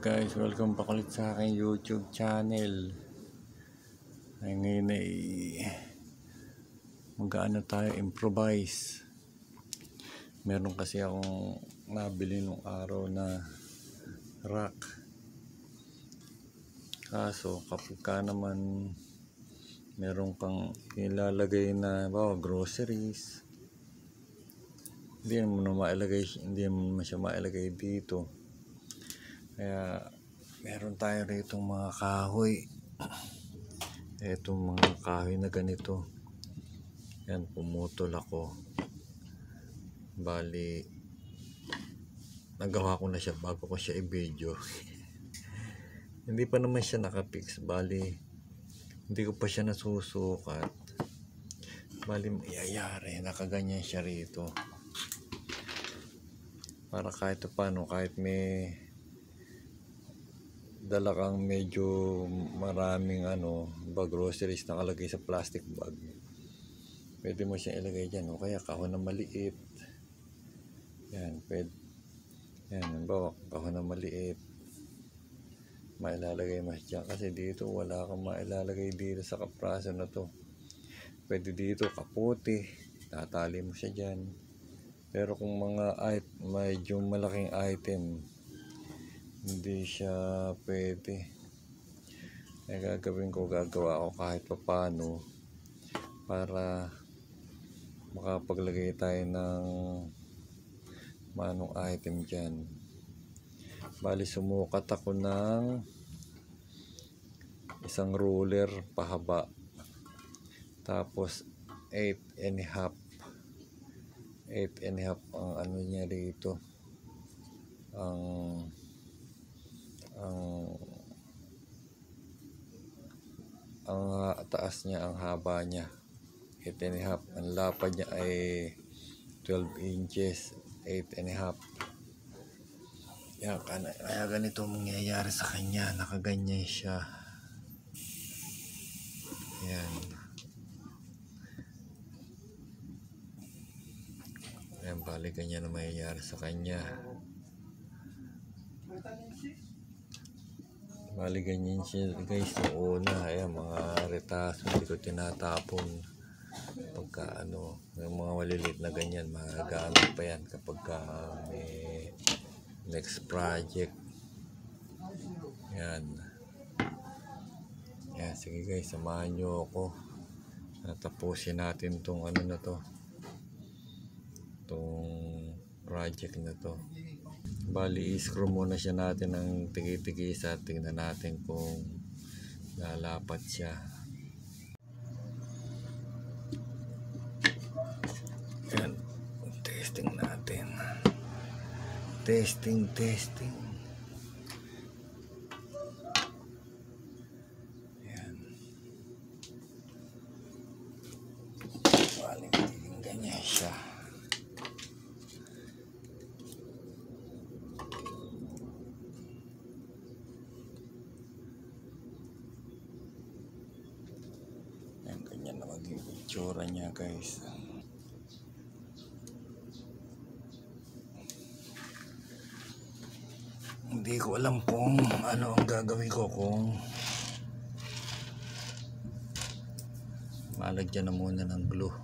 Guys, welcome pa ulit sa aking YouTube channel. Ay ngayon ay mag-ano tayo, improvise. Meron kasi akong nabili nung araw na rack. Kaso kapag ka naman meron kang ilalagay na groceries, hindi mo siya mailagay dito. Kaya meron tayo rito mga kahoy. Etong mga kahoy na ganito. Yan, pumutol ako. Bali, nagawa ko na siya bago ko siya i-video. Hindi pa naman siya nakapix. Bali, hindi ko pa siya nasusukat. Bali, mayayari. Nakaganyan siya rito. Para kahit paano, kahit may dala kang medyo maraming groceries nakalagay sa plastic bag, pwede mo siya ilagay dyan, o kaya kahon na maliit. Yan, pwede. Yan, kahon na maliit, mailalagay mo siya, kasi dito wala kang mailalagay dito sa kapraso na to. Pwede dito kapote, tatali mo siya dyan. Pero kung medyo malaking item, hindi siya pwede. Ay gagawa ko kahit paano para makapaglagay tayo ng manong item dyan. Bali, sumukat ako ng isang ruler pahaba, tapos 8.5 ang niya dito, ang taas niya, ang haba niya 8.5, ang lapad niya ay 12 inches, 8.5. Kaya ganito mangyayari sa kanya, nakaganyan siya. Yan. Ayan, bali ganyan na mangyayari sa kanya. Bali ganyan siya guys noong una. Ayan, mga retaso hindi ko tinatapon. Pagka yung mga maliliit na ganyan, magagamit pa yan kapag may next project. Yan. Yan, sige guys, samahan nyo ako. Tapusin natin tong project na to. Bali, i-screw muna siya natin ng tigi-tigis at tingnan natin kung lalapat siya. Yan, testing natin. Testing. Yan. Bali, ganyan siya. Ganyan na maging itsura niya guys. Hindi ko alam kung ano ang gagawin ko, kung malagyan na muna ng glue.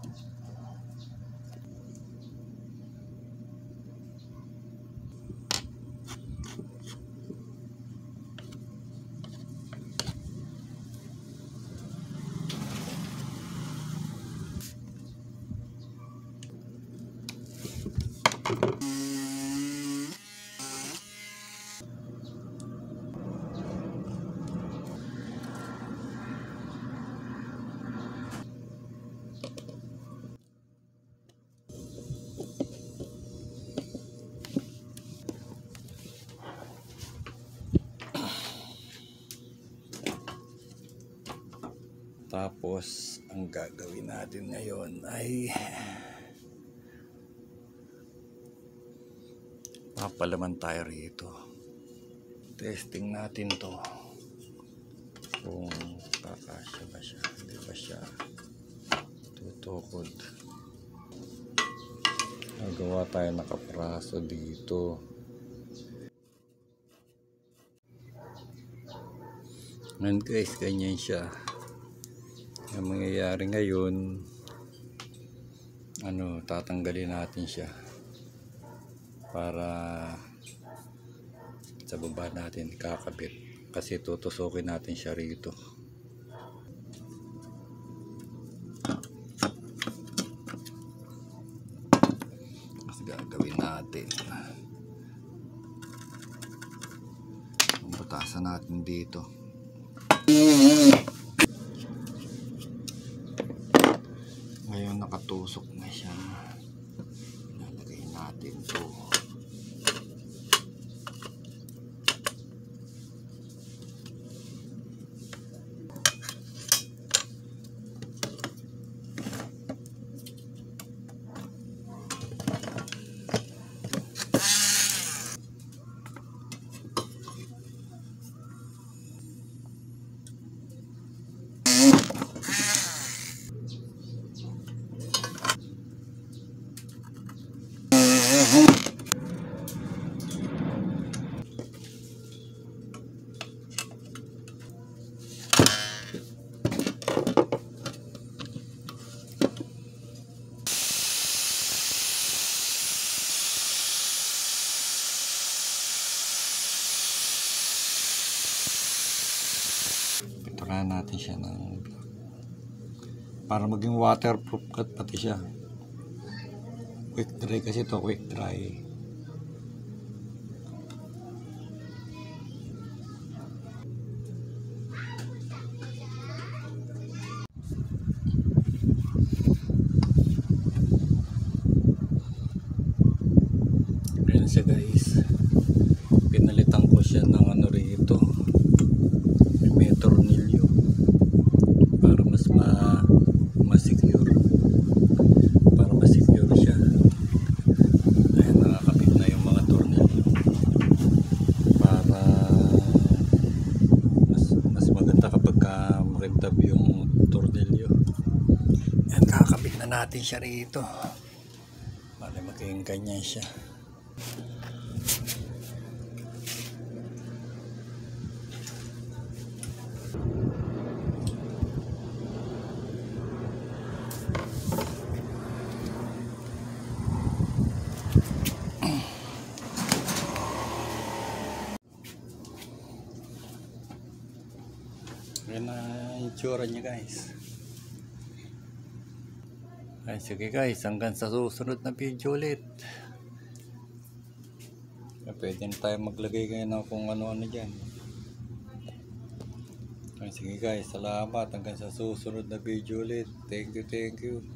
Tapos ang gagawin natin ngayon ay papalaman tayo rito. Testing natin to kung kakasya ba siya, hindi ba siya tutukod. Nagawa tayo nakapraso dito. Ngayon guys, ganyan siya. Ang mangyayari ngayon, tatanggalin natin siya para sa baba natin kakabit, kasi tutusukin natin siya rito. Mas gagawin natin, butasan natin dito. Ngayon nakatusok na siya, lalagay natin to. Pinturahan natin siya para maging waterproof pati siya. Quick dry kasi to, quick dry. Ayan siya guys, pinalitan ko siya ng rito, may tornilyo para mas-secure, para mas-secure siya. Ayan, nakakapit na yung mga tornilyo para mas maganda kapag makintab yung tornilyo. Ayan, kakapit na natin siya rito para maging ganyan siya. Yan na yung tsura niya guys. Ay, sige guys, hanggang sa susunod na video ulit. Pwede na tayo maglagay ngayon ng kung ano-ano dyan. Ay, sige guys, salamat, hanggang sa susunod na video ulit. Thank you.